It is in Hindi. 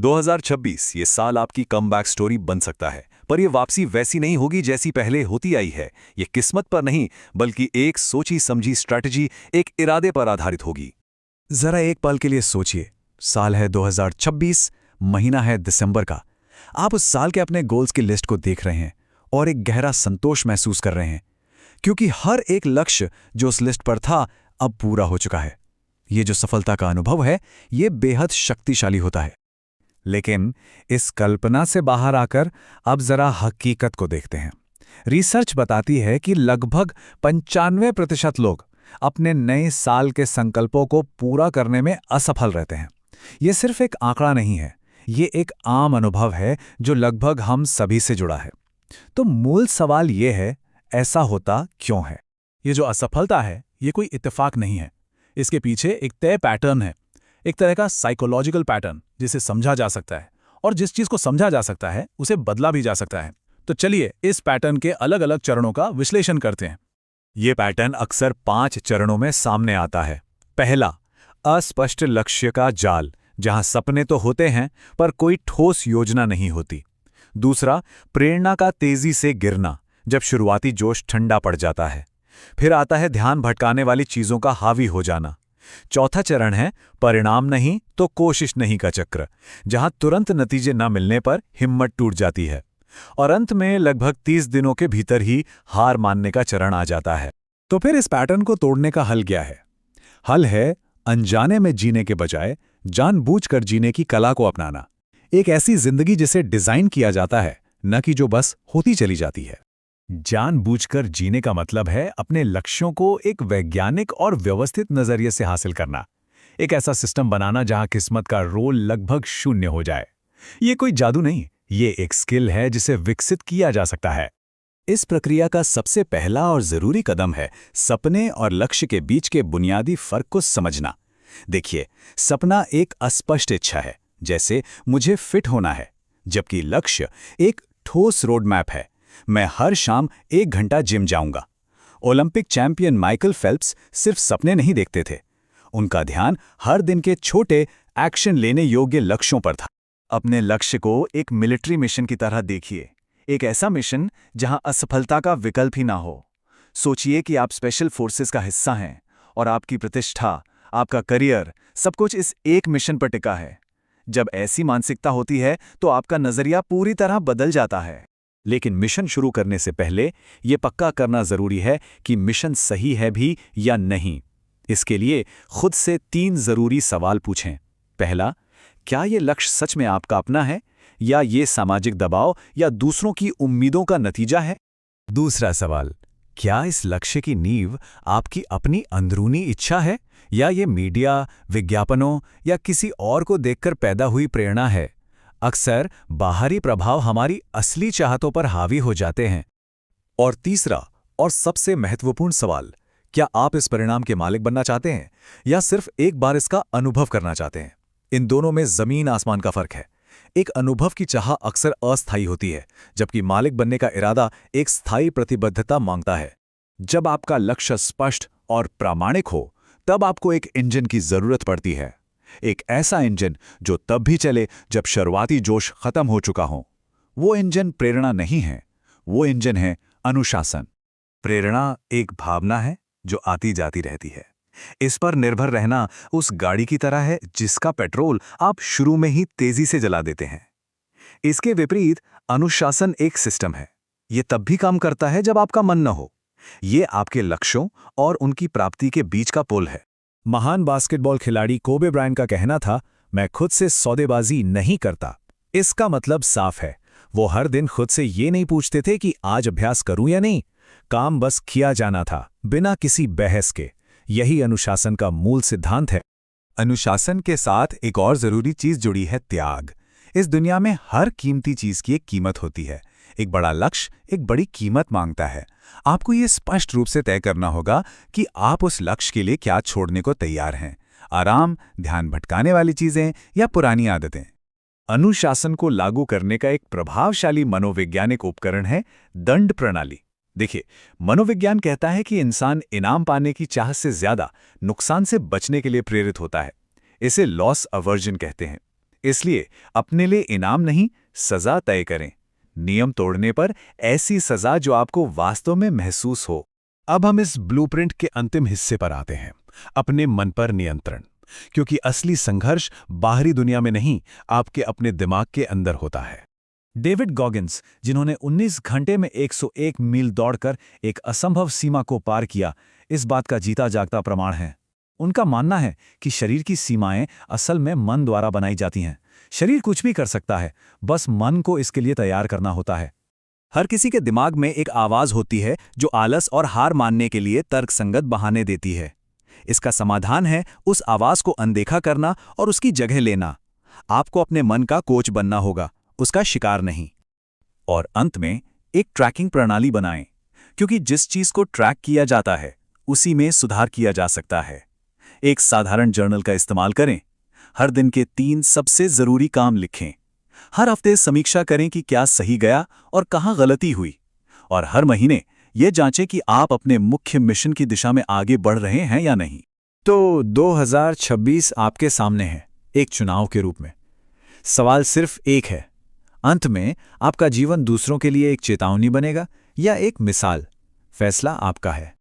2026 ये साल आपकी कमबैक स्टोरी बन सकता है, पर ये वापसी वैसी नहीं होगी जैसी पहले होती आई है। ये किस्मत पर नहीं, बल्कि एक सोची समझी स्ट्रैटेजी, एक इरादे पर आधारित होगी। जरा एक पल के लिए सोचिए, साल है 2026, महीना है दिसंबर का। आप उस साल के अपने गोल्स की लिस्ट को देख रहे हैं और एक गहरा संतोष महसूस कर रहे हैं, क्योंकि हर एक लक्ष्य जो उस लिस्ट पर था अब पूरा हो चुका है। ये जो सफलता का अनुभव है, ये बेहद शक्तिशाली होता है। लेकिन इस कल्पना से बाहर आकर अब जरा हकीकत को देखते हैं। रिसर्च बताती है कि लगभग 95% लोग अपने नए साल के संकल्पों को पूरा करने में असफल रहते हैं। ये सिर्फ एक आंकड़ा नहीं है, ये एक आम अनुभव है जो लगभग हम सभी से जुड़ा है। तो मूल सवाल ये है, ऐसा होता क्यों है? ये जो असफलता है, ये कोई इत्तेफाक नहीं है। इसके पीछे एक तय पैटर्न है, एक तरह का साइकोलॉजिकल पैटर्न जिसे समझा जा सकता है, और जिस चीज को समझा जा सकता है उसे बदला भी जा सकता है। तो चलिए इस पैटर्न के अलग अलग चरणों का विश्लेषण करते हैं। ये पैटर्न अक्सर 5 चरणों में सामने आता है। पहला, अस्पष्ट लक्ष्य का जाल, जहां सपने तो होते हैं पर कोई ठोस योजना नहीं होती। दूसरा, प्रेरणा का तेजी से गिरना, जब शुरुआती जोश ठंडा पड़ जाता है। फिर आता है ध्यान भटकाने वाली चीजों का हावी हो जाना। चौथा चरण है परिणाम नहीं तो कोशिश नहीं का चक्र, जहां तुरंत नतीजे न मिलने पर हिम्मत टूट जाती है। और अंत में लगभग 30 दिनों के भीतर ही हार मानने का चरण आ जाता है। तो फिर इस पैटर्न को तोड़ने का हल क्या है? हल है अनजाने में जीने के बजाय जानबूझकर जीने की कला को अपनाना। एक ऐसी जिंदगी जिसे डिजाइन किया जाता है, न कि जो बस होती चली जाती है। जानबूझकर जीने का मतलब है अपने लक्ष्यों को एक वैज्ञानिक और व्यवस्थित नजरिए से हासिल करना। एक ऐसा सिस्टम बनाना जहां किस्मत का रोल लगभग शून्य हो जाए। ये कोई जादू नहीं, ये एक स्किल है जिसे विकसित किया जा सकता है। इस प्रक्रिया का सबसे पहला और जरूरी कदम है सपने और लक्ष्य के बीच के बुनियादी फर्क को समझना। देखिए, सपना एक अस्पष्ट इच्छा है, जैसे मुझे फिट होना है, जबकि लक्ष्य एक ठोस रोड मैप है। मैं हर शाम 1 घंटा जिम जाऊंगा। ओलंपिक चैंपियन माइकल फेल्प्स सिर्फ सपने नहीं देखते थे, उनका ध्यान हर दिन के छोटे एक्शन लेने योग्य लक्ष्यों पर था। अपने लक्ष्य को एक मिलिट्री मिशन की तरह देखिए, एक ऐसा मिशन जहां असफलता का विकल्प ही ना हो। सोचिए कि आप स्पेशल फोर्सेस का हिस्सा हैं और आपकी प्रतिष्ठा, आपका करियर, सब कुछ इस एक मिशन पर टिका है। जब ऐसी मानसिकता होती है तो आपका नजरिया पूरी तरह बदल जाता है। लेकिन मिशन शुरू करने से पहले यह पक्का करना जरूरी है कि मिशन सही है भी या नहीं। इसके लिए खुद से 3 जरूरी सवाल पूछें। पहला, क्या यह लक्ष्य सच में आपका अपना है, या ये सामाजिक दबाव या दूसरों की उम्मीदों का नतीजा है? दूसरा सवाल, क्या इस लक्ष्य की नींव आपकी अपनी अंदरूनी इच्छा है, या ये मीडिया, विज्ञापनों या किसी और को देखकर पैदा हुई प्रेरणा है? अक्सर बाहरी प्रभाव हमारी असली चाहतों पर हावी हो जाते हैं। और तीसरा और सबसे महत्वपूर्ण सवाल, क्या आप इस परिणाम के मालिक बनना चाहते हैं या सिर्फ एक बार इसका अनुभव करना चाहते हैं? इन दोनों में जमीन आसमान का फर्क है। एक अनुभव की चाह अक्सर अस्थायी होती है, जबकि मालिक बनने का इरादा एक स्थायी प्रतिबद्धता मांगता है। जब आपका लक्ष्य स्पष्ट और प्रामाणिक हो, तब आपको एक इंजन की जरूरत पड़ती है। एक ऐसा इंजन जो तब भी चले जब शुरुआती जोश खत्म हो चुका हो। वो इंजन प्रेरणा नहीं है, वो इंजन है अनुशासन। प्रेरणा एक भावना है जो आती जाती रहती है। इस पर निर्भर रहना उस गाड़ी की तरह है जिसका पेट्रोल आप शुरू में ही तेजी से जला देते हैं। इसके विपरीत अनुशासन एक सिस्टम है। ये तब भी काम करता है जब आपका मन न हो। ये आपके लक्ष्यों और उनकी प्राप्ति के बीच का पुल है। महान बास्केटबॉल खिलाड़ी कोबे ब्रायंट का कहना था, मैं खुद से सौदेबाजी नहीं करता। इसका मतलब साफ है, वो हर दिन खुद से ये नहीं पूछते थे कि आज अभ्यास करूं या नहीं। काम बस किया जाना था, बिना किसी बहस के। यही अनुशासन का मूल सिद्धांत है। अनुशासन के साथ एक और जरूरी चीज जुड़ी है, त्याग। इस दुनिया में हर कीमती चीज की एक कीमत होती है। एक बड़ा लक्ष्य एक बड़ी कीमत मांगता है। आपको ये स्पष्ट रूप से तय करना होगा कि आप उस लक्ष्य के लिए क्या छोड़ने को तैयार हैं। आराम, ध्यान भटकाने वाली चीजें या पुरानी आदतें। अनुशासन को लागू करने का एक प्रभावशाली मनोवैज्ञानिक उपकरण है दंड प्रणाली। देखिए, मनोविज्ञान कहता है कि इंसान इनाम पाने की चाह से ज्यादा नुकसान से बचने के लिए प्रेरित होता है। इसे लॉस अवर्जन कहते हैं। इसलिए अपने लिए इनाम नहीं, सजा तय करें। नियम तोड़ने पर ऐसी सजा जो आपको वास्तव में महसूस हो। अब हम इस ब्लूप्रिंट के अंतिम हिस्से पर आते हैं, अपने मन पर नियंत्रण। क्योंकि असली संघर्ष बाहरी दुनिया में नहीं, आपके अपने दिमाग के अंदर होता है। डेविड गॉगिन्स, जिन्होंने 19 घंटे में 101 मील दौड़कर एक असंभव सीमा को पार किया, इस बात का जीता जागता प्रमाण है। उनका मानना है कि शरीर की सीमाएं असल में मन द्वारा बनाई जाती हैं। शरीर कुछ भी कर सकता है, बस मन को इसके लिए तैयार करना होता है। हर किसी के दिमाग में एक आवाज होती है जो आलस और हार मानने के लिए तर्कसंगत बहाने देती है। इसका समाधान है उस आवाज को अनदेखा करना और उसकी जगह लेना। आपको अपने मन का कोच बनना होगा, उसका शिकार नहीं। और अंत में एक ट्रैकिंग प्रणाली बनाएं, क्योंकि जिस चीज को ट्रैक किया जाता है उसी में सुधार किया जा सकता है। एक साधारण जर्नल का इस्तेमाल करें। हर दिन के 3 सबसे जरूरी काम लिखें। हर हफ्ते समीक्षा करें कि क्या सही गया और कहाँ गलती हुई। और हर महीने ये जांचें कि आप अपने मुख्य मिशन की दिशा में आगे बढ़ रहे हैं या नहीं। तो 2026 आपके सामने है, एक चुनाव के रूप में। सवाल सिर्फ एक है, अंत में आपका जीवन दूसरों के लिए एक चेतावनी बनेगा या एक मिसाल? फैसला आपका है।